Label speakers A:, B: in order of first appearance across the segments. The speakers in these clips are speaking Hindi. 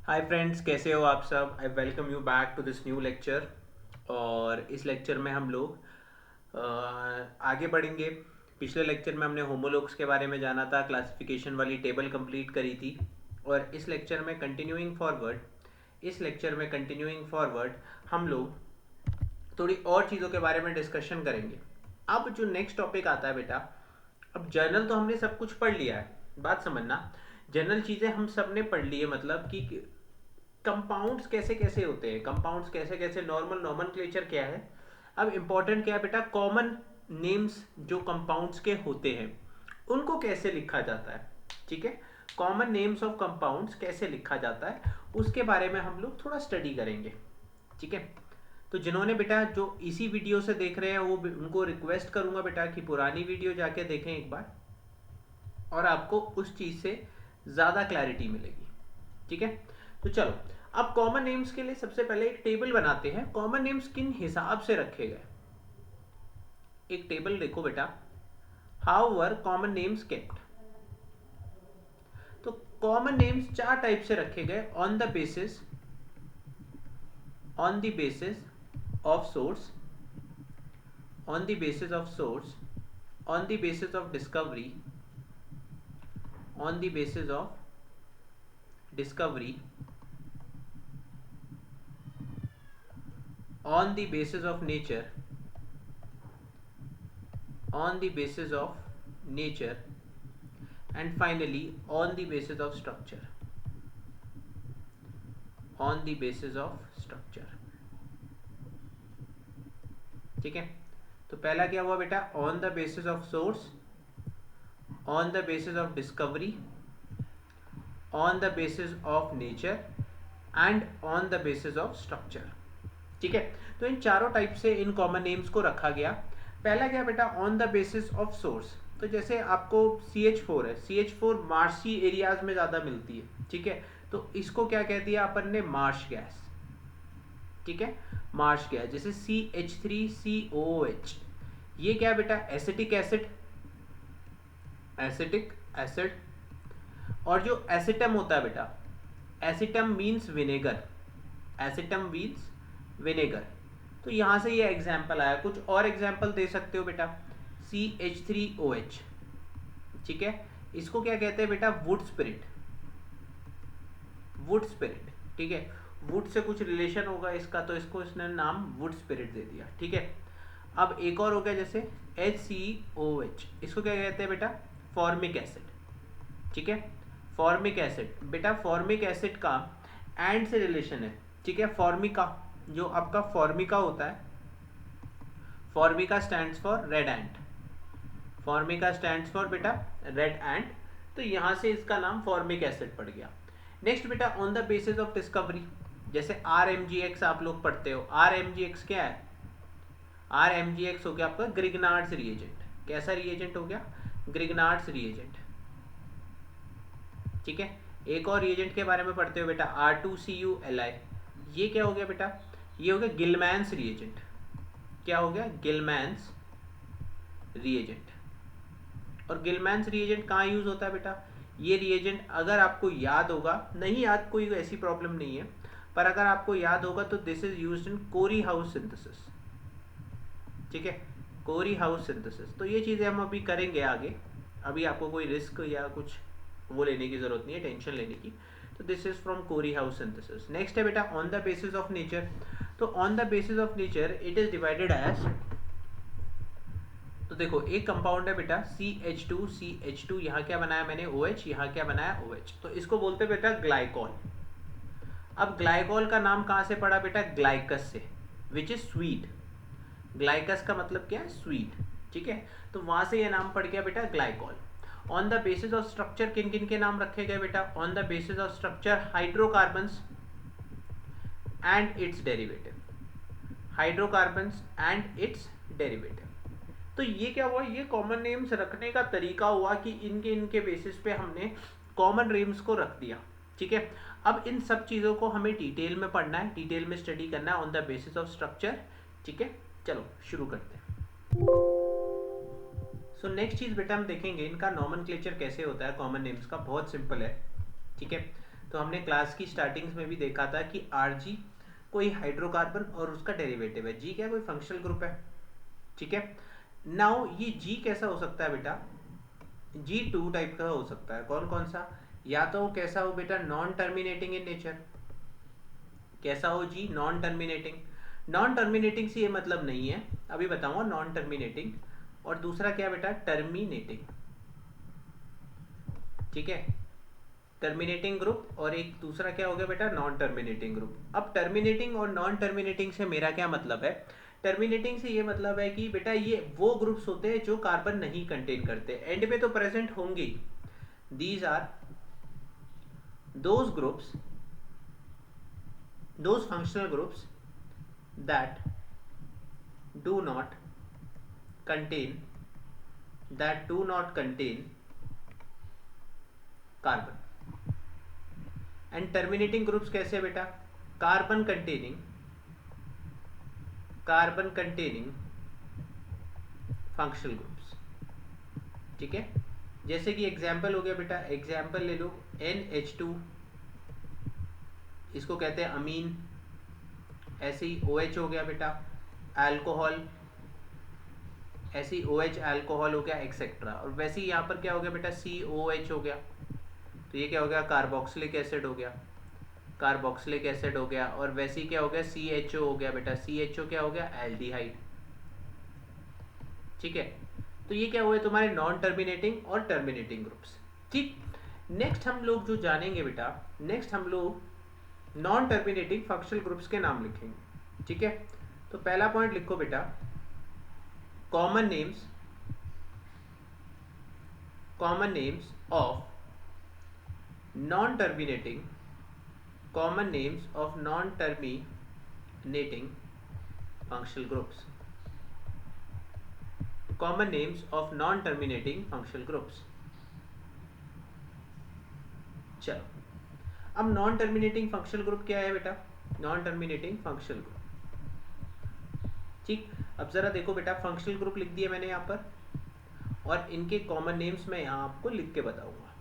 A: हाय फ्रेंड्स, कैसे हो आप सब। I welcome you back to this new lecture. और इस लेक्चर में हम लोग आगे बढ़ेंगे। पिछले लेक्चर में हमने होमोलॉग्स के बारे में जाना था, क्लासिफिकेशन वाली टेबल कंप्लीट करी थी। और इस लेक्चर में कंटिन्यूइंग फॉरवर्ड हम लोग थोड़ी और चीज़ों के बारे में डिस्कशन करेंगे। अब जो नेक्स्ट टॉपिक आता है बेटा, अब जर्नल तो हमने सब कुछ पढ़ लिया है, बात समझना। जनरल चीज़ें हम सब ने पढ़ ली है, मतलब कि कंपाउंड्स कैसे कैसे होते हैं, कंपाउंड्स कैसे कैसे, नॉर्मल नॉमेनक्लेचर क्या है। अब इंपॉर्टेंट क्या है बेटा, कॉमन नेम्स जो कंपाउंड्स के होते हैं उनको कैसे लिखा जाता है। ठीक है, कॉमन नेम्स ऑफ कंपाउंड्स कैसे लिखा जाता है उसके बारे में हम लोग थोड़ा स्टडी करेंगे। ठीक है, तो जिन्होंने बेटा जो इसी वीडियो से देख रहे हैं वो उनको रिक्वेस्ट करूंगा बेटा कि पुरानी वीडियो जाके देखें एक बार, और आपको उस चीज़ से ज़्यादा क्लैरिटी मिलेगी। ठीक है, तो चलो अब कॉमन नेम्स के लिए सबसे पहले एक टेबल बनाते हैं। कॉमन नेम्स किन हिसाब से रखे गए, एक टेबल देखो बेटा। How were common names kept. तो कॉमन नेम्स चार टाइप से रखे गए, on the basis of source, on the basis of source, on the basis of discovery, on the basis of discovery, on the basis of nature, on the basis of nature, and finally on the basis of structure, on the basis of structure। ठीक है, तो पहला क्या हुआ बेटा, on the basis of source, on the basis of discovery, on the basis of nature and on the basis of structure. ठीक है, तो इन चारों टाइप से इन कॉमन नेम्स को रखा गया। पहला क्या बेटा, on the basis of source. तो जैसे आपको CH4 है, CH4 मार्शी एरियाज में ज़्यादा मिलती है। ठीक है, तो इसको क्या कह दिया अपन ने, मार्श गैस। ठीक है, मार्श गैस। जैसे CH3COOH, ये क्या बेटा, एसिटिक एसिड, एसिटिक एसिड। और जो एसिटम होता है बेटा, एसिटम मीन्स विनेगर, एसिटम मीन्स विनेगर। तो यहां से ये एग्जाम्पल आया। कुछ और एग्जाम्पल दे सकते हो बेटा, CH3OH। ठीक है, इसको क्या कहते हैं बेटा, वुड स्पिरिट, वुड स्पिरिट। ठीक है, वुड से कुछ रिलेशन होगा इसका, तो इसको इसने नाम वुड स्पिरिट दे दिया। ठीक है, अब एक और हो गया जैसे HCOH, इसको क्या कहते हैं बेटा, फॉर्मिक एसिड। ठीक है, फॉर्मिक एसिड बेटा, फॉर्मिक एसिड का एंड से रिलेशन है। ठीक है, फॉर्मिका, जो आपका फॉर्मिका होता है, Formica stands for red ant, Formica stands for बेटा रेड एंट। तो यहां से इसका नाम फॉर्मिक एसिड पड़ गया। नेक्स्ट बेटा, on the basis of discovery, जैसे RMGX आप लोग पढ़ते हो। RMGX क्या है, RMGX हो गया आपका ग्रिगनार्ड्स रिएजेंट। कैसा रिएजेंट हो गया, ग्रिगनार्ड्स रिएजेंट। ठीक है, एक और रिएजेंट के बारे में पढ़ते हो बेटा, R2CuLi। ये क्या हो गया बेटा, ये हो गया गिलमैन्स रिएजेंट। क्या हो गया, गिलमैन्स रिएजेंट। और गिलमैन्स रिएजेंट कहाँ यूज होता है बेटा, ये रिएजेंट अगर आपको याद होगा, नहीं याद कोई ऐसी प्रॉब्लम नहीं है, पर अगर आपको याद होगा तो this is used in Corey house synthesis. ठीक है, कोरी हाउस सिंथेसिस। तो ये चीज़ें हम अभी करेंगे आगे, अभी आपको कोई रिस्क या कुछ वो लेने की ज़रूरत नहीं है, टेंशन लेने की। तो this is from Corey house synthesis. Next है बेटा, on the basis of nature. तो on the basis of nature it is divided as, तो देखो एक कंपाउंड है बेटा CH2, यहाँ क्या बनाया मैंने OH, यहाँ क्या बनाया OH, तो इसको बोलते हैं बेटा ग्लाइकॉल। अब ग्लाइकॉल का नाम कहाँ से पड़ा बेटा, ग्लाइकस से, विच इज स्वीट। ग्लाइकस का मतलब क्या है, स्वीट। ठीक है, तो वहां से ये नाम पड़ गया बेटा glycol. On the basis of structure किन किन के नाम रखे गए बेटा, on the basis of structure hydrocarbons and it's derivative, hydrocarbons and it's derivative. तो ये क्या हुआ, ये कॉमन नेम्स रखने का तरीका हुआ कि इनके इनके बेसिस पे हमने कॉमन नेम्स को रख दिया। ठीक है, अब इन सब चीज़ों को हमें डिटेल में पढ़ना है, डिटेल में स्टडी करना है on the basis of structure. ठीक है, चलो शुरू करते हैं। सो नेक्स्ट चीज़ बेटा हम देखेंगे इनका नॉमेनक्लेचर कैसे होता है कॉमन नेम्स का, बहुत सिंपल है। ठीक है, तो हमने क्लास की स्टार्टिंग्स में भी देखा था कि Rg कोई हाइड्रोकार्बन और उसका डेरिवेटिव है, G क्या कोई फंक्शनल ग्रुप है, ठीक है। नाउ ये G कैसा हो सकता है बेटा, G टू टाइप का हो सकता है, कौन कौन सा, या तो वो कैसा हो बेटा नॉन टर्मिनेटिंग इन नेचर, कैसा हो जी नॉन टर्मिनेटिंग, नॉन टर्मिनेटिंग से ये मतलब नहीं है, अभी बताऊंगा नॉन टर्मिनेटिंग, और दूसरा क्या बेटा टर्मिनेटिंग, ठीक है, टर्मिनेटिंग ग्रुप, और एक दूसरा क्या हो गया बेटा नॉन टर्मिनेटिंग ग्रुप। अब टर्मिनेटिंग और नॉन टर्मिनेटिंग से मेरा क्या मतलब है, टर्मिनेटिंग से ये मतलब है कि बेटा ये वो ग्रुप्स होते हैं जो कार्बन नहीं कंटेन करते, एंड में तो प्रेजेंट होंगे, these are those groups, those functional groups that do not contain carbon, and terminating groups कैसे बेटा, कार्बन कंटेनिंग फंक्शनल ग्रुप्स, ठीक है। जैसे कि एग्जाम्पल हो गया बेटा, एग्जाम्पल ले लो NH2, इसको कहते हैं अमीन, ऐसे ही OH हो गया बेटा अल्कोहल, ऐसे ही OH अल्कोहल हो गया एक्सेट्रा, और वैसे ही यहाँ पर क्या हो गया बेटा COH हो गया, तो ये क्या हो गया कार्बोक्सिलिक एसिड हो गया, कार्बोक्सिलिक एसिड हो गया, और वैसे ही क्या हो गया CHO हो गया बेटा, CHO क्या हो गया एल्डिहाइड, ठीक है। तो ये क्या हुए तुम्हारे नॉन टर्मिनेटिंग और टर्मिनेटिंग ग्रुप्स, ठीक। नेक्स्ट हम लोग जो जानेंगे बेटा, नेक्स्ट हम लोग नॉन टर्मिनेटिंग फंक्शनल ग्रुप्स के नाम लिखेंगे, ठीक है। तो पहला पॉइंट लिखो बेटा, common names of non terminating functional groups, common names of non terminating functional groups। चलो अब नॉन टर्मिनेटिंग फंक्शनल ग्रुप क्या है बेटा, नॉन टर्मिनेटिंग फंक्शनल ग्रुप, ठीक। अब जरा देखो बेटा, फंक्शनल ग्रुप लिख दिए मैंने यहाँ पर, और इनके कॉमन नेम्स मैं यहाँ आपको लिख के बताऊंगा,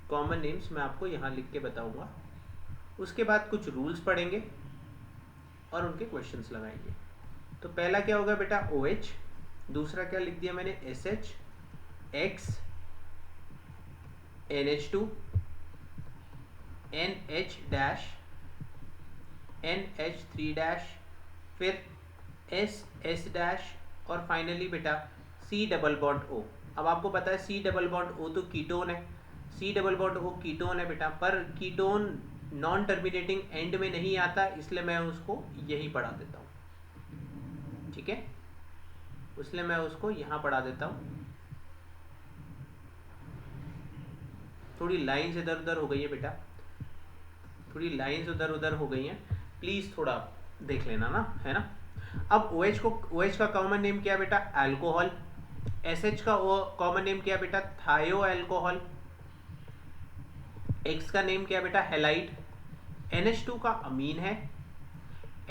A: कॉमन नेम्स मैं आपको यहाँ लिख के बताऊंगा, उसके बाद कुछ रूल्स पढ़ेंगे और उनके क्वेश्चंस लगाएंगे। तो पहला क्या होगा बेटा OH, दूसरा क्या लिख दिया मैंने SH, X, NH2, NH dash, NH3 dash, फिर S डैश, और फाइनली बेटा C डबल बॉन्ड O। अब आपको पता है C डबल बॉन्ड O तो कीटोन है, C double bond O ketone है बेटा, पर कीटोन नॉन टर्मिनेटिंग एंड में नहीं आता, इसलिए मैं उसको यहीं पढ़ा देता हूँ, ठीक है, इसलिए मैं उसको यहाँ पढ़ा देता हूँ। थोड़ी लाइन्स इधर उधर हो गई है बेटा, थोड़ी लाइन्स उधर उधर हो गई हैं, प्लीज थोड़ा देख लेना ना, है ना। अब OH का कॉमन नेम क्या है बेटा अल्कोहल, SH का कॉमन नेम क्या है बेटा थायो अल्कोहल, X का नेम क्या है बेटा हेलाइड, NH2 का अमीन है,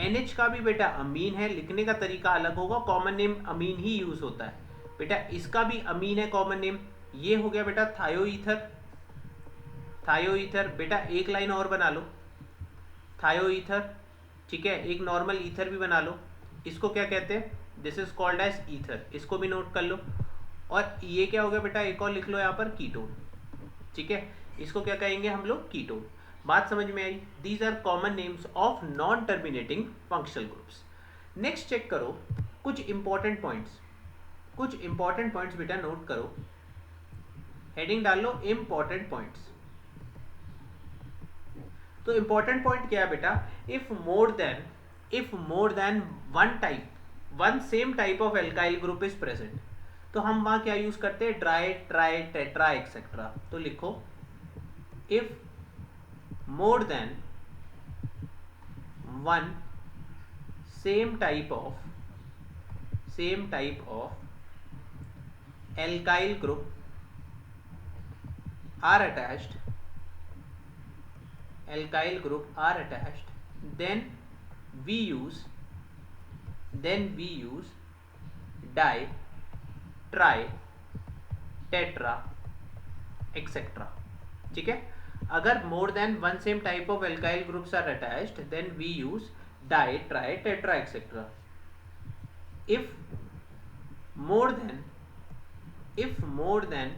A: NH का भी बेटा अमीन है, लिखने का तरीका अलग होगा, कॉमन नेम अमीन ही यूज होता है बेटा, इसका भी अमीन है कॉमन नेम। ये हो गया बेटा थायो ईथर बेटा, एक लाइन और बना लो थायो ईथर, ठीक है, एक नॉर्मल ईथर भी बना लो, इसको क्या कहते हैं, this is called as ether, इसको भी नोट कर लो। और ये क्या हो गया बेटा, एक और लिख लो यहाँ पर कीटोन, ठीक है, इसको क्या कहेंगे हम लोग कीटोन। बात समझ में आई, these are common names of non terminating functional groups. Next check करो कुछ इंपॉर्टेंट पॉइंट्स बेटा नोट करो, हेडिंग डाल लो इंपॉर्टेंट पॉइंट्स। तो इंपॉर्टेंट पॉइंट क्या है बेटा, if more than one same type of alkyl group is present, तो हम वहां क्या यूज करते हैं ट्राई, ट्राई, टेट्रा एक्सेट्रा। तो लिखो if more than one same type of alkyl group are attached, then we use di, tri, tetra, etc. ठीक है, अगर more than one same type of alkyl groups are attached then we use di tri tetra etcetera. if more than if more than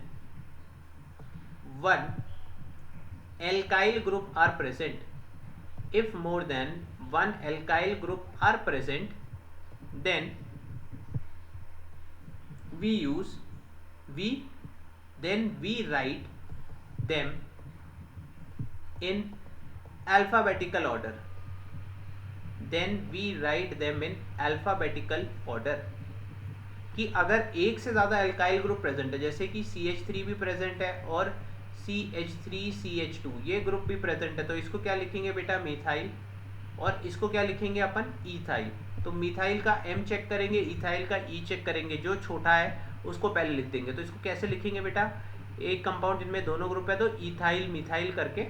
A: one alkyl group are present, if more than one alkyl group are present, then we use we then we write them in alphabetical order. then we write them in alphabetical order. कि अगर एक से ज़्यादा एल्काइल ग्रुप प्रेजेंट है, जैसे कि CH3 भी प्रेजेंट है और CH3CH2 ये ग्रुप भी प्रेजेंट है, तो इसको क्या लिखेंगे बेटा मिथाइल, और इसको क्या लिखेंगे अपन इथाइल. तो मिथाइल का M चेक करेंगे, इथाइल का E चेक करेंगे, जो छोटा है उसको पहले लिख देंगे. तो इसको कैसे लिखेंगे बेटा, एक कंपाउंड जिनमें दोनों ग्रुप है तो इथाइल मिथाइल करके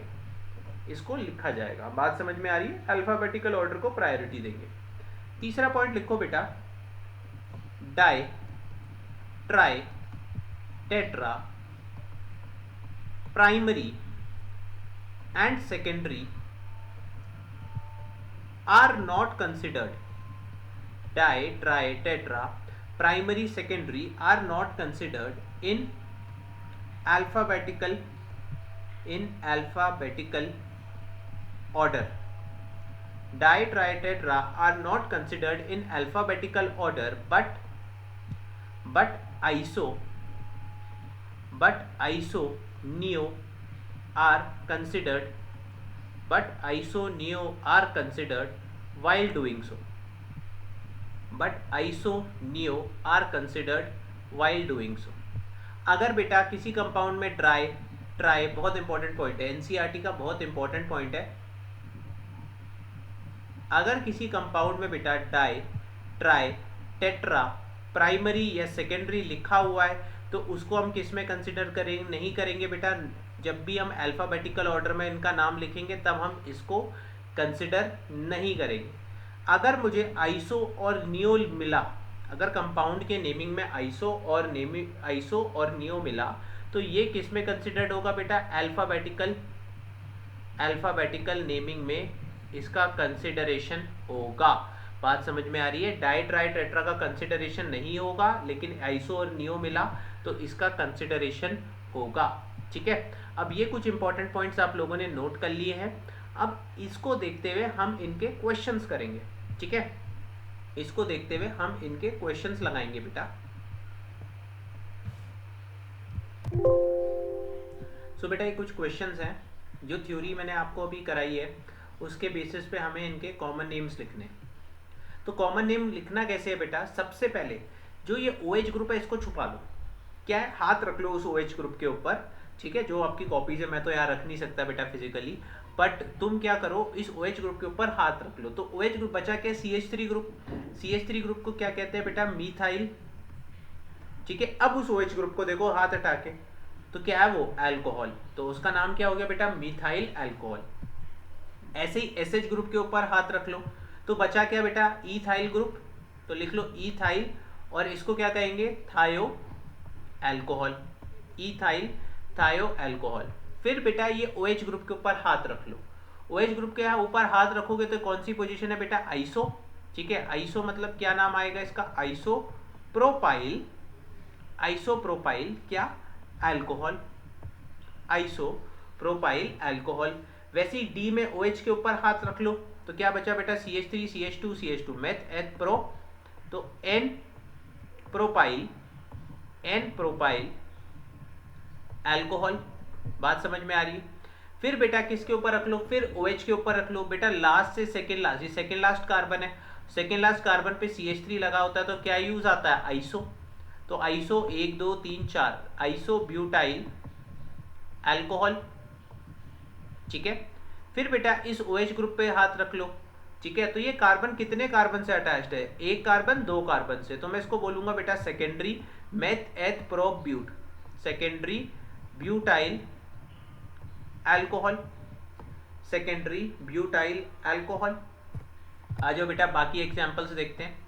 A: इसको लिखा जाएगा. बात समझ में आ रही है? अल्फाबेटिकल ऑर्डर को प्रायोरिटी देंगे. तीसरा पॉइंट लिखो बेटा, di tri tetra primary and secondary are not considered. Di tri tetra primary secondary are not considered in alphabetical order. Di tri tetra are not considered in alphabetical order, but iso neo are considered while doing so. अगर बेटा किसी कंपाउंड में ट्राई बहुत इंपॉर्टेंट पॉइंट है, एनसीईआरटी का बहुत इंपॉर्टेंट पॉइंट है. अगर किसी कंपाउंड में बेटा डाई ट्राई टेट्रा प्राइमरी या सेकेंडरी लिखा हुआ है तो उसको हम किस में कंसिडर करेंगे, नहीं करेंगे बेटा. जब भी हम अल्फाबेटिकल ऑर्डर में इनका नाम लिखेंगे तब हम इसको कंसिडर नहीं करेंगे. अगर मुझे आइसो और नियो मिला, अगर कंपाउंड के नेमिंग में आइसो और नियो मिला तो ये किस में कंसिडर्ड होगा बेटा, अल्फाबेटिकल नेमिंग में इसका कंसिडरेशन होगा. बात समझ में आ रही है? डाई ट्राई टेट्रा का कंसिडरेशन नहीं होगा, लेकिन आइसो और नियो मिला तो इसका कंसिडरेशन होगा. ठीक है, अब ये कुछ इंपॉर्टेंट पॉइंट्स आप लोगों ने नोट कर लिए हैं. अब इसको देखते हुए हम इनके क्वेश्चंस करेंगे. ठीक है, इसको देखते हुए हम इनके क्वेश्चंस लगाएंगे बेटा. सो बेटा ये कुछ क्वेश्चंस हैं जो थ्योरी मैंने आपको अभी कराई है, उसके बेसिस पे हमें इनके कॉमन नेम्स लिखने. तो कॉमन नेम लिखना कैसे है बेटा, सबसे पहले जो ये OH ग्रुप है इसको छुपा लो. क्या है, हाथ रख लो उस OH ग्रुप के ऊपर. ठीक है, जो आपकी कॉपीज है, मैं तो यहाँ रख नहीं सकता बेटा फिजिकली, बट तुम क्या करो, इस OH ग्रुप के ऊपर हाथ रख लो. तो OH ग्रुप बचा क्या, CH3 ग्रुप. CH3 ग्रुप को क्या कहते हैं बेटा, मिथाइल. ठीक है, अब उस OH ग्रुप को देखो हाथ हटा के, तो क्या है वो, अल्कोहल. तो उसका नाम क्या हो गया बेटा, मिथाइल अल्कोहल. ऐसे ही SH ग्रुप के ऊपर हाथ रख लो, तो बचा क्या बेटा, इथाइल ग्रुप. तो लिख लो इथाइल, और इसको क्या कहेंगे, थायो अल्कोहल. इथाइल थायो अल्कोहल. फिर बेटा ये OH ग्रुप के ऊपर हाथ रख लो. OH ग्रुप के ऊपर हाथ रखोगे तो कौन सी पोजीशन है बेटा, आइसो. ठीक है, आइसो मतलब क्या नाम आएगा इसका, आइसोप्रोपाइल. आइसोप्रोपाइल क्या, अल्कोहल. Isopropyl alcohol. वैसे ही D में OH के ऊपर हाथ रख लो, तो क्या बचा बेटा, CH3 CH2 CH2 मेथ एथ प्रो. तो N प्रोपाइल अल्कोहल. बात समझ में आ रही है? फिर बेटा किसके ऊपर रख लो, फिर OH के ऊपर रख लो बेटा, लास्ट से सेकेंड लास्ट. ये सेकेंड लास्ट कार्बन है, सेकेंड लास्ट कार्बन पे CH3 लगा होता है, तो क्या यूज आता है, आइसो. तो आइसो 1 2 3 4 आइसो ब्यूटाइल अल्कोहल. ठीक है, फिर बेटा इस OH ग्रुप पे हाथ रख लो. ठीक है, तो ये कार्बन कितने कार्बन से अटैच्ड है, एक कार्बन दो कार्बन से. तो मैं इसको बोलूंगा बेटा secondary meth eth prop but, secondary butyl alcohol. Secondary butyl alcohol. आ जाओ बेटा बाकी एग्जांपल्स देखते हैं.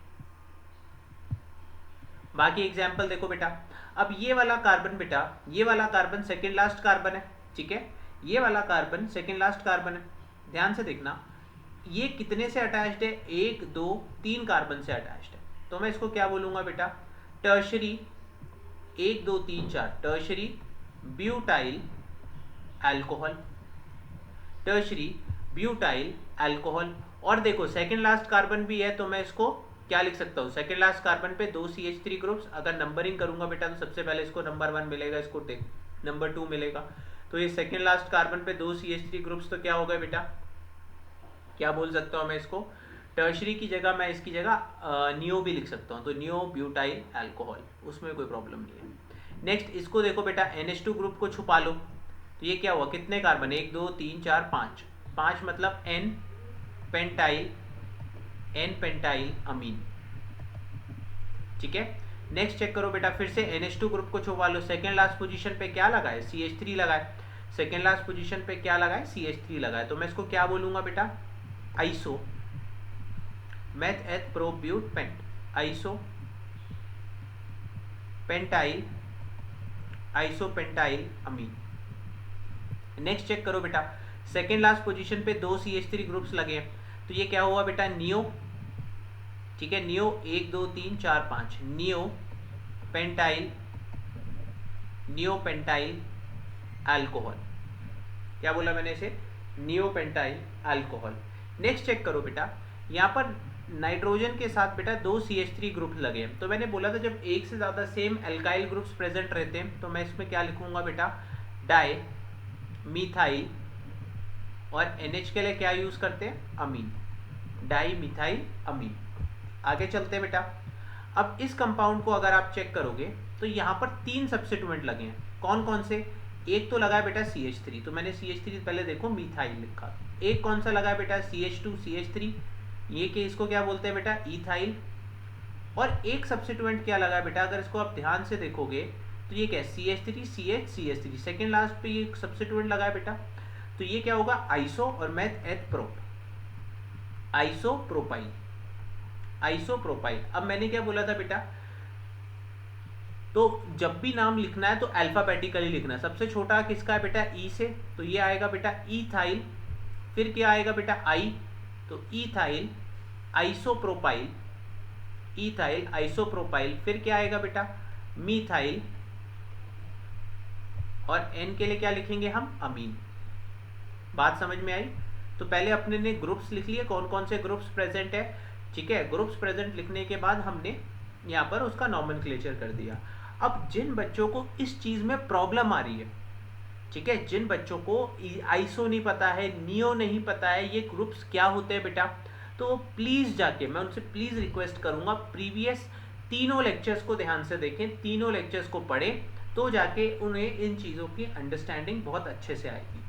A: बाकी एग्जांपल देखो बेटा. अब ये वाला कार्बन बेटा, ये वाला कार्बन सेकेंड लास्ट कार्बन है. ठीक है, ये वाला कार्बन सेकेंड लास्ट कार्बन है, ध्यान से देखना ये कितने से अटैच्ड है, 1 2 3 कार्बन से अटैच्ड है। तो मैं इसको क्या बोलूंगा बेटा, tertiary 1 2 3 4 tertiary butyl alcohol, tertiary butyl alcohol. और देखो सेकेंड लास्ट कार्बन भी है, तो मैं इसको क्या लिख सकता हूँ, सेकेंड लास्ट कार्बन पे 2 CH3 ग्रुप्स। अगर नंबरिंग करूंगा बेटा तो सबसे पहले इसको नंबर 1 मिलेगा, इसको नंबर 2 मिलेगा। तो ये सेकेंड लास्ट कार्बन पे 2 CH3 ग्रुप्स, तो क्या होगा बेटा, क्या बोल सकता हूँ मैं इसको, टर्शरी की जगह मैं इसकी जगह नियो भी लिख सकता हूँ, तो नियो ब्यूटाइल अल्कोहल, उसमें कोई प्रॉब्लम नहीं है। नेक्स्ट इसको देखो बेटा, NH2 ग्रुप को छुपा लो, तो ये क्या हुआ, कितने कार्बन, 1 2 3 4 5, 5 मतलब N पेंटाइल अमीन, ठीक है। नेक्स्ट चेक करो बेटा, फिर से NH2 ग्रुप को छुपा लो, सेकेंड लास्ट पोजीशन पे क्या लगा है, CH3 लगा है, सेकेंड लास्ट पोजीशन पे क्या लगा है, CH3 लगा है। तो मैं इसको क्या बोलूंगा बेटा, iso meth eth prop but pent, iso pentyl amine. Next check करो बेटा, सेकेंड लास्ट पोजीशन पे 2 CH3 ग्रुप्स लगे हैं, तो ये क्या हुआ बेटा, नियो, ठीक है, नियो 1 2 3 4 5 नियो पेंटाइल अल्कोहल, क्या बोला मैंने इसे, neo pentyl alcohol. Next check करो बेटा, यहाँ पर नाइट्रोजन के साथ बेटा 2 CH3 ग्रुप लगे हैं, तो मैंने बोला था जब एक से ज़्यादा सेम एल्काइल ग्रुप्स प्रेजेंट रहते हैं तो मैं इसमें क्या लिखूंगा बेटा, डाई मिथाइल, और NH के लिए क्या यूज़ करते हैं, अमीन, डाई मिथाइल अमीन। आगे चलते हैं बेटा, अब इस कंपाउंड को अगर आप चेक करोगे तो यहाँ पर 3 सब्स्टिट्यूएंट लगे हैं, कौन कौन से, एक तो लगा है बेटा CH3, तो मैंने CH3 पहले देखो मिथाइल लिखा, एक कौन सा लगा है बेटा CH2 CH3, ये कि इसको क्या बोलते हैं बेटा, इथाइल। और एक सब्स्टिट्यूएंट क्या लगा है बेटा, अगर इसको आप ध्यान से देखोगे तो ये क्या है, CH3 CH CH3, second last पे ये सब्स्टिट्यूएंट लगा है बेटा, तो ये क्या होगा, आइसो और मेथ एथ प्रोप, आइसोप्रोपाइल। अब मैंने क्या बोला था बेटा, तो जब भी नाम लिखना है तो अल्फाबेटिकली लिखना है, सबसे छोटा किसका है बेटा, ई से, तो ये आएगा बेटा इथाइल, फिर क्या आएगा बेटा आई, तो इथाइल आइसोप्रोपाइल, इथाइल आइसोप्रोपाइल, फिर क्या आएगा बेटा मीथाइल, और एन के लिए क्या लिखेंगे हम, अमीन। बात समझ में आई। तो पहले अपने ने ग्रुप्स लिख लिए, कौन कौन से ग्रुप्स प्रेजेंट है, ठीक है। ग्रुप्स प्रेजेंट लिखने के बाद हमने यहाँ पर उसका नॉमेनक्लेचर कर दिया। अब जिन बच्चों को इस चीज में प्रॉब्लम आ रही है, ठीक है, जिन बच्चों को आइसो नहीं पता है, नियो नहीं पता है, ये ग्रुप्स क्या होते हैं बेटा, तो प्लीज जाके मैं उनसे प्लीज रिक्वेस्ट करूंगा प्रीवियस तीनों लेक्चर्स को ध्यान से देखें, तीनों लेक्चर्स को पढ़ें, तो जाके उन्हें इन चीजों की अंडरस्टैंडिंग बहुत अच्छे से आएगी।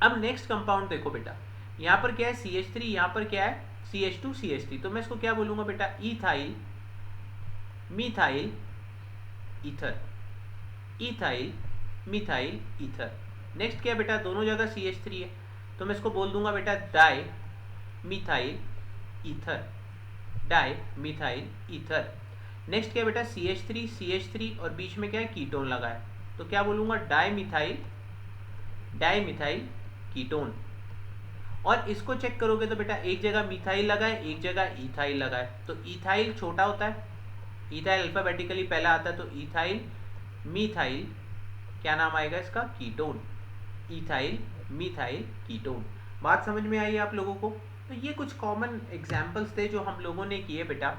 A: अब नेक्स्ट कंपाउंड देखो बेटा, यहाँ पर क्या है CH3, यहाँ पर क्या है CH2 CH3, तो मैं इसको क्या बोलूंगा बेटा, ethyl methyl ether, ethyl methyl ether. Next क्या है बेटा, दोनों जगह CH3 है, तो मैं इसको बोल दूंगा बेटा di methyl ether, di methyl ether. Next क्या है बेटा CH3 और बीच में क्या है कीटोन लगा है, तो क्या बोलूंगा डाई मिथाइल कीटोन। और इसको चेक करोगे तो बेटा एक जगह मिथाइल लगा है, एक जगह इथाइल लगा है, तो इथाइल छोटा होता है, इथाइल अल्फाबेटिकली पहला आता है, तो इथाइल मिथाइल, क्या नाम आएगा इसका, कीटोन, इथाइल मिथाइल कीटोन। बात समझ में आई आप लोगों को। तो ये कुछ कॉमन एग्जाम्पल्स थे जो हम लोगों ने किए बेटा,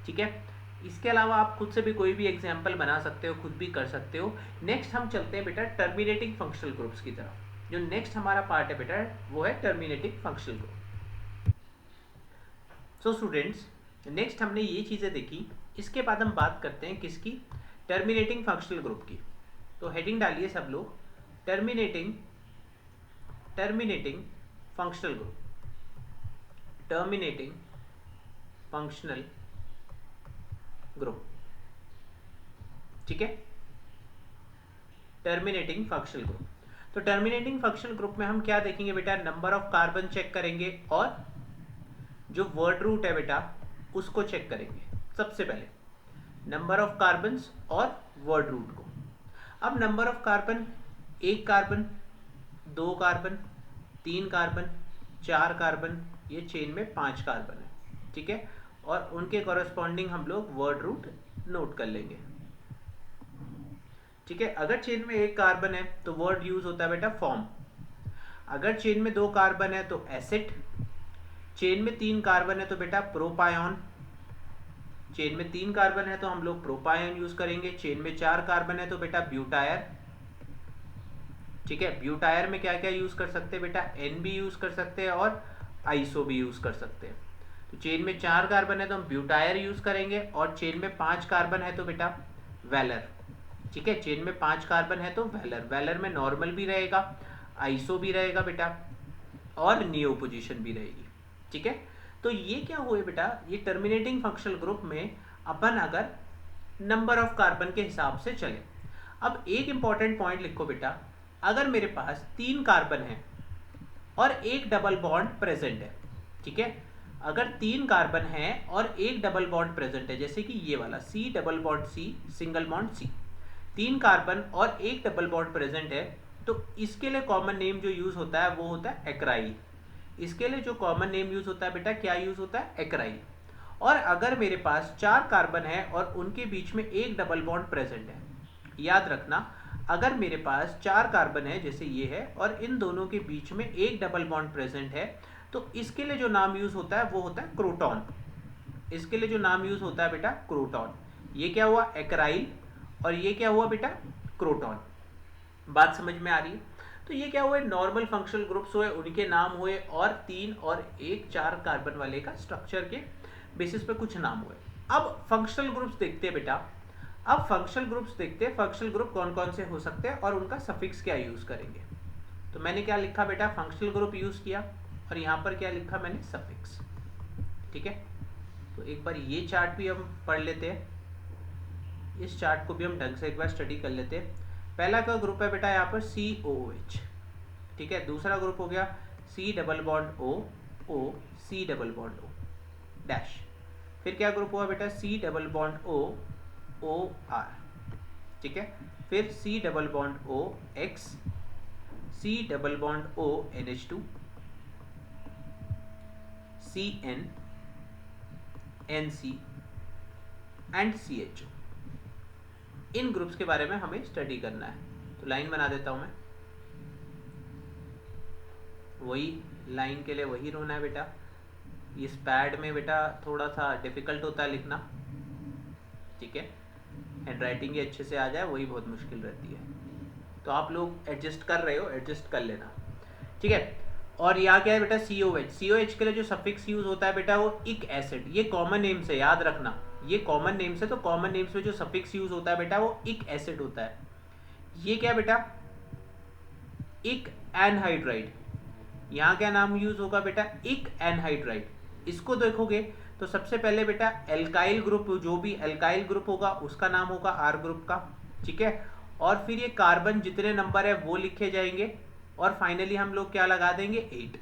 A: ठीक है। इसके अलावा आप खुद से भी कोई भी एग्जाम्पल बना सकते हो, खुद भी कर सकते हो। नेक्स्ट हम चलते हैं बेटा टर्मिनेटिंग फंक्शनल ग्रुप्स की तरफ। जो नेक्स्ट हमारा पार्ट है बेटा वो है terminating functional group. So students, next हमने ये चीज़ें देखी, इसके बाद हम बात करते हैं किसकी, टर्मिनेटिंग फंक्शनल ग्रुप की। तो हेडिंग डालिए सब लोग, terminating functional group, terminating functional group, ठीक है, टर्मिनेटिंग फंक्शनल ग्रुप। तो टर्मिनेटिंग फंक्शनल ग्रुप में हम क्या देखेंगे बेटा, नंबर ऑफ कार्बन चेक करेंगे और जो वर्ड रूट है बेटा उसको चेक करेंगे। सबसे पहले नंबर ऑफ कार्बन्स और वर्ड रूट को। अब नंबर ऑफ कार्बन, एक कार्बन 2 कार्बन, 3 कार्बन, 4 कार्बन, ये चेन में 5 कार्बन है, ठीक है। और उनके कॉरेस्पॉन्डिंग हम लोग वर्ड रूट नोट कर लेंगे, ठीक है। अगर चेन में 1 कार्बन है तो वर्ड यूज होता है बेटा फॉर्म। अगर चेन में 2 कार्बन है तो एसिड। चेन में 3 कार्बन है तो बेटा प्रोपायन। चेन में 3 कार्बन है तो हम लोग प्रोपायन यूज करेंगे। चेन में 4 कार्बन है तो बेटा ब्यूटायर, ठीक है। ब्यूटायर में क्या क्या यूज कर सकते हैं बेटा, एन भी यूज कर सकते हैं और आइसो भी यूज कर सकते हैं। तो चेन में 4 कार्बन है तो हम ब्यूटायर यूज करेंगे, और चेन में 5 कार्बन है तो बेटा वेलर, ठीक है। चेन में 5 कार्बन है तो वेलर। वेलर में नॉर्मल भी रहेगा, आइसो भी रहेगा बेटा, और नियो पोजीशन भी रहेगी, ठीक है। तो ये क्या हुए बेटा, ये टर्मिनेटिंग फंक्शनल ग्रुप में अपन अगर नंबर ऑफ कार्बन के हिसाब से चले। अब एक इंपॉर्टेंट पॉइंट लिखो बेटा, अगर मेरे पास 3 कार्बन है और एक डबल बॉन्ड प्रेजेंट है, ठीक है। अगर 3 कार्बन है और एक डबल बॉन्ड प्रेजेंट है, जैसे कि ये वाला C double bond C single bond C, 3 carbon और एक डबल बॉन्ड प्रेजेंट है, तो इसके लिए कॉमन नेम जो यूज होता है वो होता है एक्राइल। इसके लिए जो कॉमन नेम यूज होता है बेटा, क्या यूज होता है, एक्राइल। और अगर मेरे पास 4 कार्बन है और उनके बीच में एक डबल बॉन्ड प्रेजेंट है, याद रखना, अगर मेरे पास 4 कार्बन है जैसे ये है और इन दोनों के बीच में एक डबल बॉन्ड प्रेजेंट है, तो इसके लिए जो नाम यूज होता है वो होता है क्रोटॉन। इसके लिए जो नाम यूज होता है बेटा क्रोटॉन। ये क्या हुआ, एक्राइल, और ये क्या हुआ बेटा, क्रोटॉन। बात समझ में आ रही है। तो ये क्या हुए, नॉर्मल फंक्शनल ग्रुप्स हुए, उनके नाम हुए, और 3 और 1 4 कार्बन वाले का स्ट्रक्चर के बेसिस पे कुछ नाम हुए। अब फंक्शनल ग्रुप्स देखते हैं बेटा। अब फंक्शनल ग्रुप्स देखते हैं, फंक्शनल ग्रुप कौन कौन से हो सकते हैं और उनका सफिक्स क्या यूज करेंगे। तो मैंने क्या लिखा बेटा, फंक्शनल ग्रुप यूज किया, और यहाँ पर क्या लिखा मैंने, सफिक्स, ठीक है। तो एक बार ये चार्ट भी हम पढ़ लेते हैं, इस चार्ट को भी हम ढंग से एक बार स्टडी कर लेते हैं। पहला का ग्रुप है बेटा यहाँ पर COOH, ठीक है। दूसरा ग्रुप हो गया C double bond O O C double bond O dash. फिर क्या ग्रुप हुआ बेटा, C double bond O O R, ठीक है। फिर C double bond O X, C double bond O NH2, CN NC and CHO। In groups के बारे में हमें स्टडी करना है। तो लाइन बना देता हूं मैं, वही लाइन के लिए वही रोना है बेटा। इस पैड में बेटा थोड़ा सा डिफिकल्ट होता है लिखना, ठीक है। हैंड राइटिंग ही अच्छे से आ जाए वही बहुत मुश्किल रहती है। तो आप लोग एडजस्ट कर रहे हो, एडजस्ट कर लेना, ठीक है। और यहाँ क्या है बेटा, COH। COH के लिए जो सफिक्स यूज होता है बेटा वो इक एसिड। ये कॉमन नेम से याद रखना, ये कॉमन नेम्स है, तो कॉमन नेम्स में जो सफिक्स यूज होता है बेटा वो इक एसिड होता है। ये क्या बेटा, इक एनहाइड्राइड। यहाँ क्या नाम यूज होगा बेटा, इक एनहाइड्राइड। इसको देखोगे तो सबसे पहले बेटा एल्काइल ग्रुप, जो भी एल्काइल ग्रुप होगा उसका नाम होगा R ग्रुप का, ठीक है। और फिर ये कार्बन जितने नंबर है वो लिखे जाएंगे, और फाइनली हम लोग क्या लगा देंगे, 8।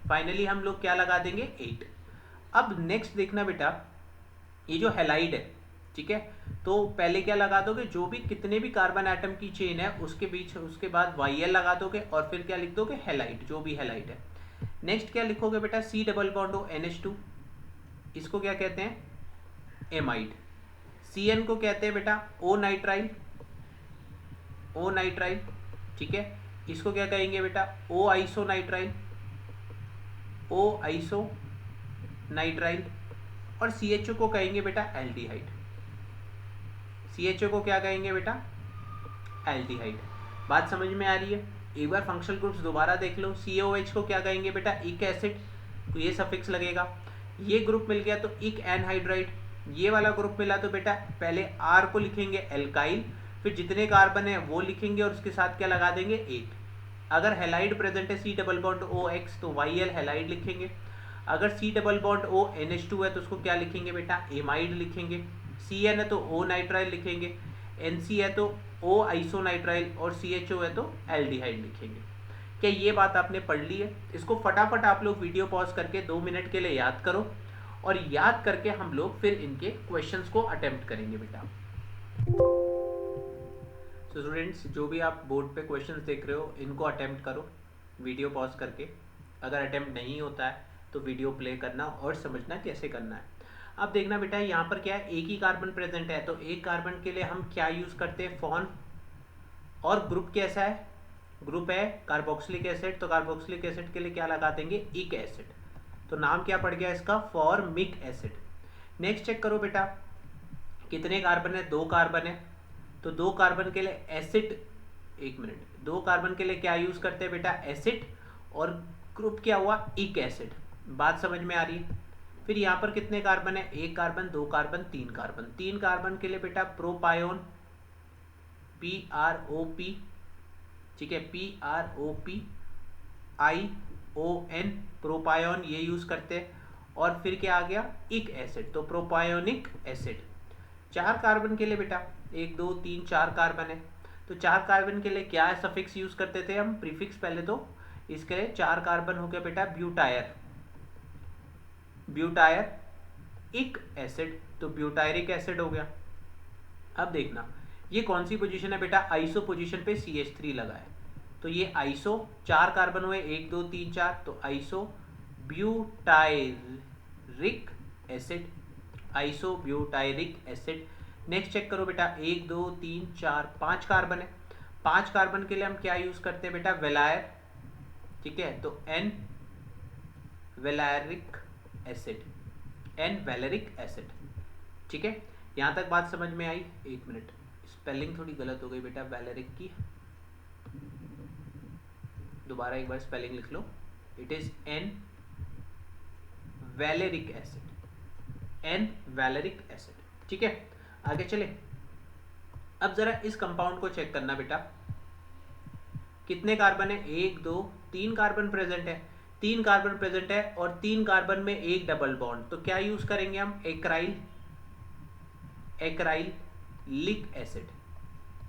A: फाइनली हम लोग क्या लगा देंगे, 8। अब नेक्स्ट देखना बेटा, ये जो हैलाइड है, ठीक है, तो पहले क्या लगा दोगे, जो भी कितने भी कार्बन एटम की चेन है उसके बीच, उसके बाद YL लगा दोगे, और फिर क्या लिख दोगे, हैलाइड, जो भी हैलाइड है। नेक्स्ट क्या लिखोगे बेटा, C double bond O NH2, इसको क्या कहते हैं, एमाइड। CN को कहते हैं बेटा O नाइट्राइल, O नाइट्राइल, ठीक है। इसको क्या कहेंगे बेटा, O iso nitrile, O iso nitrile. और CHO को कहेंगे बेटा एल्डिहाइड। CHO को क्या कहेंगे बेटा, एल्डिहाइड। बात समझ में आ रही है। एक बार फंक्शनल ग्रुप्स दोबारा देख लो। COH को क्या कहेंगे बेटा, इक एसिड, तो ये सफिक्स लगेगा। ये ग्रुप मिल गया तो इक एनहाइड्राइड। ये वाला ग्रुप मिला तो बेटा पहले R को लिखेंगे एल्काइल, फिर जितने कार्बन है वो लिखेंगे और उसके साथ क्या लगा देंगे, 8। अगर हैलाइड प्रेजेंट है C डबल बॉन्ड OX तो YL हैलाइड लिखेंगे। अगर C double bond O NH2 है तो उसको क्या लिखेंगे बेटा, एमाइड लिखेंगे। CN है तो O नाइट्राइल लिखेंगे, NC है तो O आइसोनाइट्राइल, और CHO है तो एल्डिहाइड लिखेंगे। क्या ये बात आपने पढ़ ली है? इसको फटाफट आप लोग वीडियो पॉज करके 2 मिनट के लिए याद करो, और याद करके हम लोग फिर इनके क्वेश्चंस को अटेम्प्ट करेंगे बेटा। तो स्टूडेंट्स जो भी आप बोर्ड पे क्वेश्चंस देख रहे हो इनको अटेम्प्ट करो वीडियो पॉज करके। अगर अटेम्प्ट नहीं होता है तो वीडियो प्ले करना और समझना कैसे करना है। अब देखना बेटा यहाँ पर क्या है, एक ही कार्बन प्रेजेंट है तो एक कार्बन के लिए हम क्या यूज़ करते हैं, फॉर्म। और ग्रुप कैसा है, ग्रुप है कार्बोक्सिलिक एसिड, तो कार्बोक्सिलिक एसिड के लिए क्या लगा देंगे, इक एसिड। तो नाम क्या पड़ गया इसका, फॉर्मिक एसिड। नेक्स्ट चेक करो बेटा कितने कार्बन है, 2 कार्बन है। तो 2 कार्बन के लिए एसिड, 1 मिनट, 2 कार्बन के लिए क्या यूज करते हैं बेटा, एसिड। और ग्रुप क्या हुआ, इक एसिड। बात समझ में आ रही है। फिर यहाँ पर कितने कार्बन है, 1 कार्बन, 2 कार्बन, 3 कार्बन। 3 कार्बन के लिए बेटा प्रोपायोन, PROP, ठीक है, PROP ION, प्रोपायोन ये यूज करते हैं। और फिर क्या आ गया, इक एसिड, तो प्रोपायोनिक एसिड। 4 कार्बन के लिए बेटा 1 2 3 4 कार्बन है। तो 4 कार्बन के लिए क्या सफिक्स यूज करते थे हम, प्रीफिक्स। पहले तो इसके लिए 4 कार्बन हो गया बेटा ब्यूटायर, ब्यूटायर इक एसिड, तो ब्यूटायरिक एसिड हो गया। अब देखना ये कौन सी पोजीशन है बेटा, आइसो पोजीशन पे CH3 लगा है। तो ये आइसो, 4 कार्बन हुए 1 2 3 4, तो iso butyric acid, iso butyric acid. Next check करो बेटा 1 2 3 4 5 कार्बन है। 5 कार्बन के लिए हम क्या यूज करते हैं बेटा, वेलायर, ठीक है, तो N वेलारिक acid, N valeric acid, ठीक है। यहां तक बात समझ में आई। 1 मिनट, स्पेलिंग थोड़ी गलत हो गई बेटा वैलेरिक की, दोबारा एक बार स्पेलिंग लिख लो। It is N valeric acid, N valeric acid, ठीक है। आगे चले। अब जरा इस कंपाउंड को चेक करना बेटा, कितने कार्बन है, 1 2 3 कार्बन प्रेजेंट है। 3 कार्बन प्रेजेंट है और 3 कार्बन में एक डबल बॉन्ड, तो क्या यूज करेंगे हम, एक्राइल, एक्राइलिक एसिड।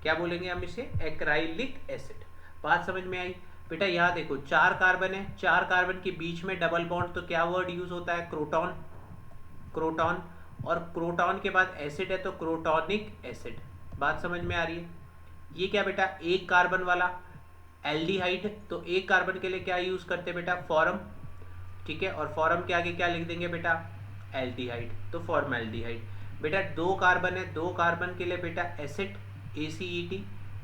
A: क्या बोलेंगे हम इसे, एक्राइलिक एसिड। बात समझ में आई बेटा। यहां देखो 4 कार्बन है, 4 कार्बन के बीच में डबल बॉन्ड, तो क्या वर्ड यूज होता है, क्रोटॉन, क्रोटॉन। और क्रोटॉन के बाद एसिड है तो क्रोटोनिक एसिड। बात समझ में आ रही है। ये क्या बेटा, 1 कार्बन वाला एल्डिहाइड, तो 1 कार्बन के लिए क्या यूज करते हैं बेटा, फॉर्म, ठीक है। और फॉर्म के आगे क्या लिख देंगे बेटा, एल्डिहाइड, तो फॉर्मएल्डिहाइड। बेटा 2 कार्बन है, 2 कार्बन के लिए बेटा एसिड, ACET,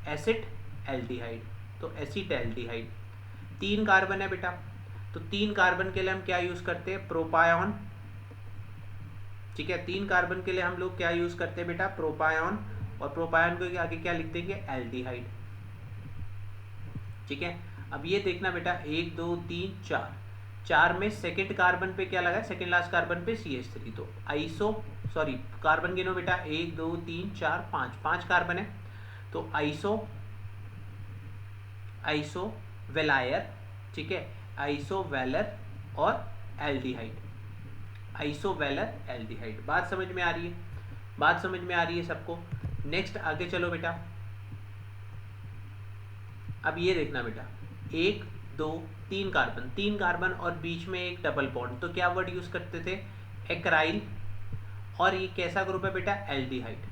A: एसिड एल्डिहाइड, तो एसिटएल्डिहाइड। 3 कार्बन है बेटा, तो 3 कार्बन के लिए हम क्या यूज करते हैं, प्रोपायोन, ठीक है। 3 कार्बन के लिए हम लोग क्या यूज करते हैं बेटा, प्रोपायोन। और प्रोपायोन को आगे क्या लिख देंगे, एल्डिहाइड, ठीक है। अब ये देखना बेटा 1 2 3 4, 4 में सेकंड कार्बन पे क्या लगा है, सेकंड लास्ट कार्बन पे CH3, तो आइसो, सॉरी कार्बन गिनो बेटा 1 2 3 4 5, 5 कार्बन है। तो आइसो, आइसो वेलायर, ठीक है, आइसो वेलर और एल्डिहाइड, आइसो वेलर एल्डिहाइड। बात समझ में आ रही है, बात समझ में आ रही है सबको। नेक्स्ट आगे चलो बेटा। अब ये देखना बेटा 1 2 3 कार्बन, 3 कार्बन और बीच में एक डबल बॉन्ड, तो क्या वर्ड यूज करते थे, एक्राइल। और ये कैसा ग्रुप है बेटा, एल्डिहाइड,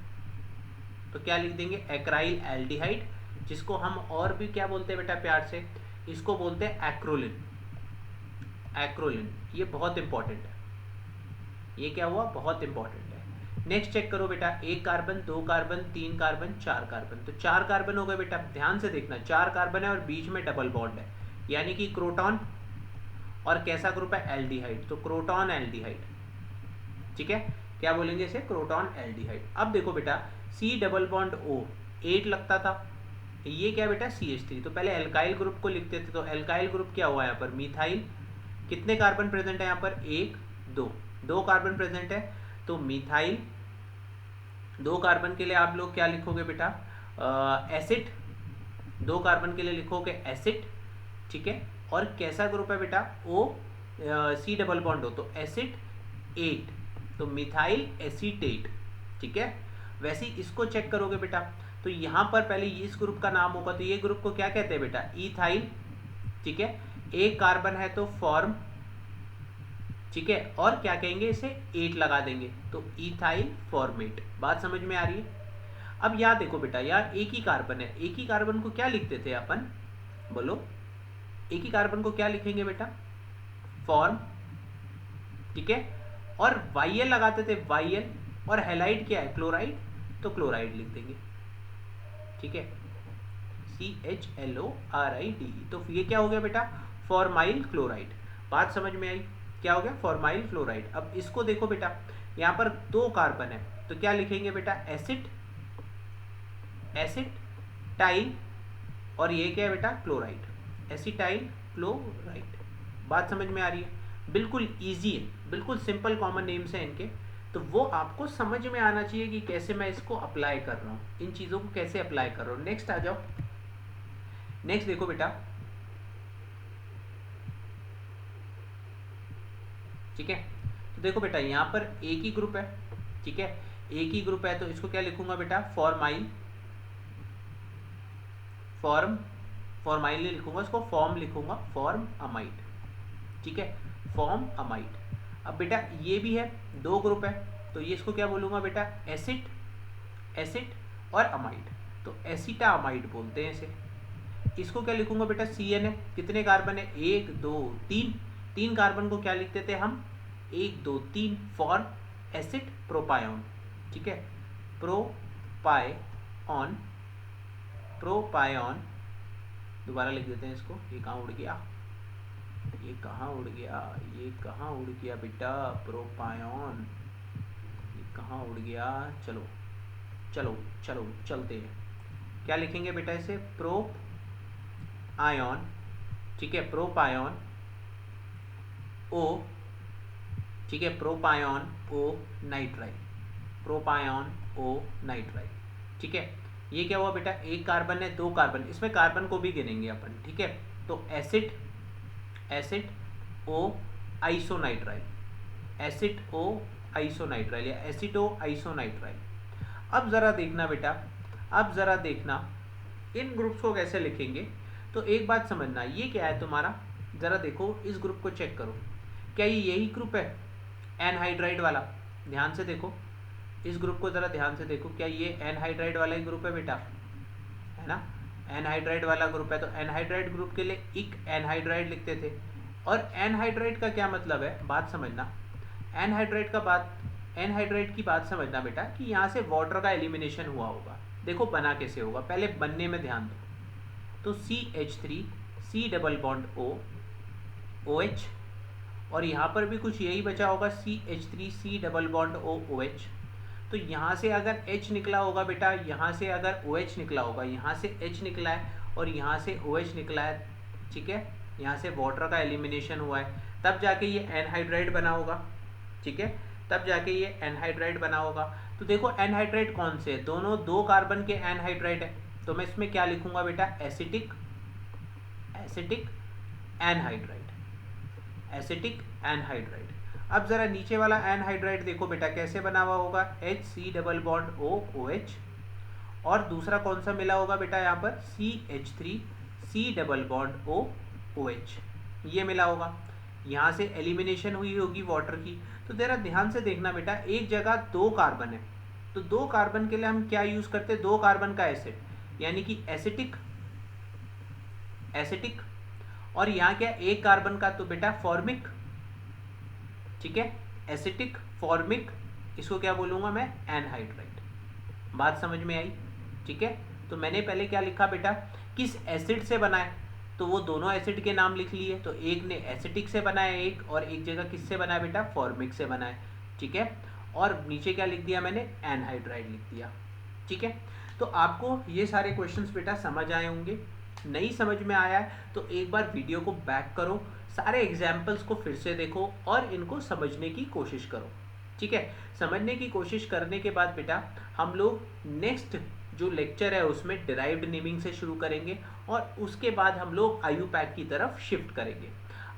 A: तो क्या लिख देंगे, एक्राइल एल्डिहाइड, जिसको हम और भी क्या बोलते हैं बेटा प्यार से, इसको बोलते हैं एक्रोलिन, एक्रोलिन। ये बहुत इंपॉर्टेंट है, ये क्या हुआ, बहुत इंपॉर्टेंट है। नेक्स्ट चेक करो बेटा 1 कार्बन 2 कार्बन 3 कार्बन 4 कार्बन, तो 4 कार्बन हो गए बेटा। ध्यान से देखना 4 कार्बन है और बीच में डबल बॉन्ड है, यानी कि क्रोटॉन। और कैसा ग्रुप है, एल्डिहाइड, तो क्रोटॉन एल्डिहाइड, ठीक है। क्या बोलेंगे इसे, क्रोटॉन एल्डिहाइड। अब देखो बेटा C डबल बॉन्ड O 8 लगता था, ये क्या बेटा CH3, तो पहले एल्काइल ग्रुप को लिखते थे। तो एल्काइल ग्रुप क्या हुआ यहाँ पर, मिथाइल। कितने कार्बन प्रेजेंट है यहाँ पर, 1 2, 2 कार्बन प्रेजेंट है, तो मिथाइल। 2 कार्बन के लिए आप लोग क्या लिखोगे बेटा, एसिड, 2 कार्बन के लिए लिखोगे एसिड, ठीक है। और कैसा ग्रुप है बेटा, O C डबल बॉन्ड हो, तो एसिड 8, तो मिथाइल एसीटेट, ठीक है। वैसे ही इसको चेक करोगे बेटा, तो यहाँ पर पहले इस ग्रुप का नाम होगा, तो ये ग्रुप को क्या कहते हैं बेटा, इथाइल, ठीक है। 1 कार्बन है तो फॉर्म, ठीक है। और क्या कहेंगे इसे, 8 लगा देंगे, तो इथाइल फॉर्मेट। बात समझ में आ रही है। अब यहाँ देखो बेटा, यहाँ एक ही कार्बन है, एक ही कार्बन को क्या लिखते थे अपन, बोलो, एक ही कार्बन को क्या लिखेंगे बेटा, फॉर्म, ठीक है, और वाई लगाते थे, वाई, और हेलाइड क्या है, क्लोराइड, तो क्लोराइड लिख देंगे, ठीक है, CHLORIDE। तो ये क्या हो गया बेटा, फॉर्माइल क्लोराइड। बात समझ में आई, क्या हो गया, फॉर्माइल क्लोराइड। अब इसको देखो बेटा, यहाँ पर दो कार्बन है, तो क्या लिखेंगे बेटा, एसिड, एसिड टाइल, और ये क्या है बेटा, क्लोराइड, एसिटाइल क्लोराइड। बात समझ में आ रही है, बिल्कुल इजी है, बिल्कुल सिंपल कॉमन नेम्स हैं इनके, तो वो आपको समझ में आना चाहिए कि कैसे मैं इसको अप्लाई कर रहा हूँ, इन चीज़ों को कैसे अप्लाई कर रहा हूँ। नेक्स्ट आ जाओ, नेक्स्ट देखो बेटा, ठीक है, तो देखो बेटा यहाँ पर एक ही ग्रुप है, ठीक है, एक ही ग्रुप है, तो इसको क्या लिखूंगा बेटा, फॉर्माइल, फॉर्माइल नहीं लिखूंगा, इसको फॉर्म लिखूंगा, फॉर्म अमाइड, ठीक है, फॉर्म अमाइड। अब बेटा ये भी है, दो ग्रुप है, तो ये इसको क्या बोलूंगा बेटा, एसिड, एसिड और अमाइड, तो एसिटा अमाइड बोलते हैं इसे। इसको क्या लिखूंगा बेटा, CN है, कितने कार्बन है, 1 2 3, तीन कार्बन को क्या लिखते थे हम, 1 2 3, फॉर्म एसिड प्रोपायोन, ठीक है, प्रोपायोन, प्रोपायोन, दोबारा लिख देते हैं इसको, ये कहाँ उड़ गया, ये कहाँ उड़ गया, ये कहाँ उड़ गया बेटा, प्रोपायोन, ये कहाँ उड़ गया, चलो चलो चलो चलते हैं, क्या लिखेंगे बेटा इसे, प्रोप आयन, ठीक है, प्रोपायोन ओ, ठीक है, प्रोपायोन ओ नाइट्राइल, प्रोपायोन ओ नाइट्राइल, ठीक है। ये क्या हुआ बेटा, एक कार्बन है, दो कार्बन, इसमें कार्बन को भी गिनेंगे अपन, ठीक है, तो acid, acid o isonitrile, acid o isonitrile या एसिडो आइसोनाइट्राइल। अब जरा देखना बेटा, अब जरा देखना इन ग्रुप्स को कैसे लिखेंगे, तो एक बात समझना, ये क्या है तुम्हारा, जरा देखो इस ग्रुप को चेक करो, क्या ये यही ग्रुप है, एनहाइड्राइड वाला, ध्यान से देखो इस ग्रुप को, जरा ध्यान से देखो, क्या ये एनहाइड्राइड वाला ही ग्रुप है बेटा, है ना, एनहाइड्राइड वाला ग्रुप है, तो एनहाइड्राइड ग्रुप के लिए एक एनहाइड्राइड लिखते थे। और एनहाइड्राइड का क्या मतलब है, बात समझना, एनहाइड्राइड का बात, एनहाइड्राइड की बात समझना बेटा, कि यहाँ से वाटर का एलिमिनेशन हुआ होगा, देखो बना कैसे होगा, पहले बनने में ध्यान दो, तो CH3 C double bond O OH, और यहाँ पर भी कुछ यही बचा होगा, CH3 C double bond O OH, तो यहाँ से अगर H निकला होगा बेटा, यहाँ से अगर OH निकला होगा, यहाँ से H निकला है और यहाँ से OH निकला है, ठीक है, यहाँ से वाटर का एलिमिनेशन हुआ है, तब जाके ये एनहाइड्राइड बना होगा, ठीक है, तब जाके ये एनहाइड्राइड बना होगा। तो देखो एनहाइड्राइड कौन से है, दोनों दो कार्बन के एनहाइड्राइड है, तो मैं इसमें क्या लिखूंगा बेटा, acetic, acetic anhydride, acetic anhydride. अब जरा नीचे वाला एनहाइड्राइड देखो बेटा कैसे बना हुआ होगा, HC double bond O OH, और दूसरा कौन सा मिला होगा बेटा यहाँ पर, CH3 C double bond O OH, ये मिला होगा, यहाँ से एलिमिनेशन हुई होगी वाटर की। तो जरा ध्यान से देखना बेटा, एक जगह दो कार्बन है, तो दो कार्बन के लिए हम क्या यूज करते हैं, दो कार्बन का एसिड, यानी कि एसिटिक, एसिटिक, और यहाँ क्या एक कार्बन का, तो बेटा फॉर्मिक, ठीक है, एसिटिक फॉर्मिक, इसको क्या बोलूंगा मैं, एनहाइड्राइड। बात समझ में आई, ठीक है, तो मैंने पहले क्या लिखा बेटा, किस एसिड से बना है, तो वो दोनों एसिड के नाम लिख लिए, तो एक ने एसिटिक से बना है एक, और एक जगह किससे बना है बेटा, फॉर्मिक से बना है, ठीक है, और नीचे क्या लिख दिया मैंने, एनहाइड्राइड लिख दिया, ठीक है। तो आपको ये सारे क्वेश्चंस बेटा समझ आए होंगे, नहीं समझ में आया है तो एक बार वीडियो को बैक करो, सारे एग्जाम्पल्स को फिर से देखो और इनको समझने की कोशिश करो, ठीक है। समझने की कोशिश करने के बाद बेटा हम लोग नेक्स्ट जो लेक्चर है उसमें डिराइव्ड नेमिंग से शुरू करेंगे, और उसके बाद हम लोग IUPAC की तरफ शिफ्ट करेंगे।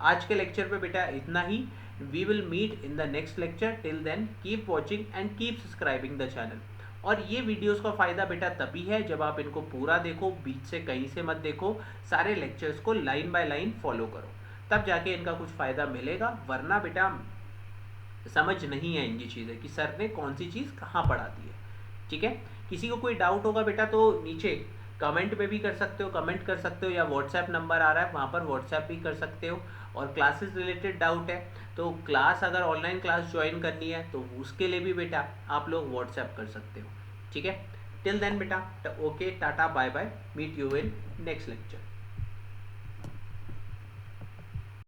A: आज के लेक्चर पे बेटा इतना ही, we will meet in the next lecture, till then keep watching and keep subscribing the channel. और ये वीडियोस का फ़ायदा बेटा तभी है जब आप इनको पूरा देखो, बीच से कहीं से मत देखो, सारे लेक्चर्स को लाइन बाय लाइन फॉलो करो, तब जाके इनका कुछ फ़ायदा मिलेगा, वरना बेटा समझ नहीं आएंगी चीज़ें कि सर ने कौन सी चीज़ कहाँ पढ़ा दी है, ठीक है। किसी को कोई डाउट होगा बेटा तो नीचे कमेंट पे भी कर सकते हो, कमेंट कर सकते हो, या व्हाट्सएप नंबर आ रहा है वहाँ पर व्हाट्सएप भी कर सकते हो। और क्लासेस रिलेटेड डाउट है तो क्लास अगर ऑनलाइन क्लास ज्वाइन करनी है तो उसके लिए भी बेटा आप लोग व्हाट्सएप कर सकते हो। ठीक है, टिल देन बेटा okay, tata bye bye, meet you in next lecture.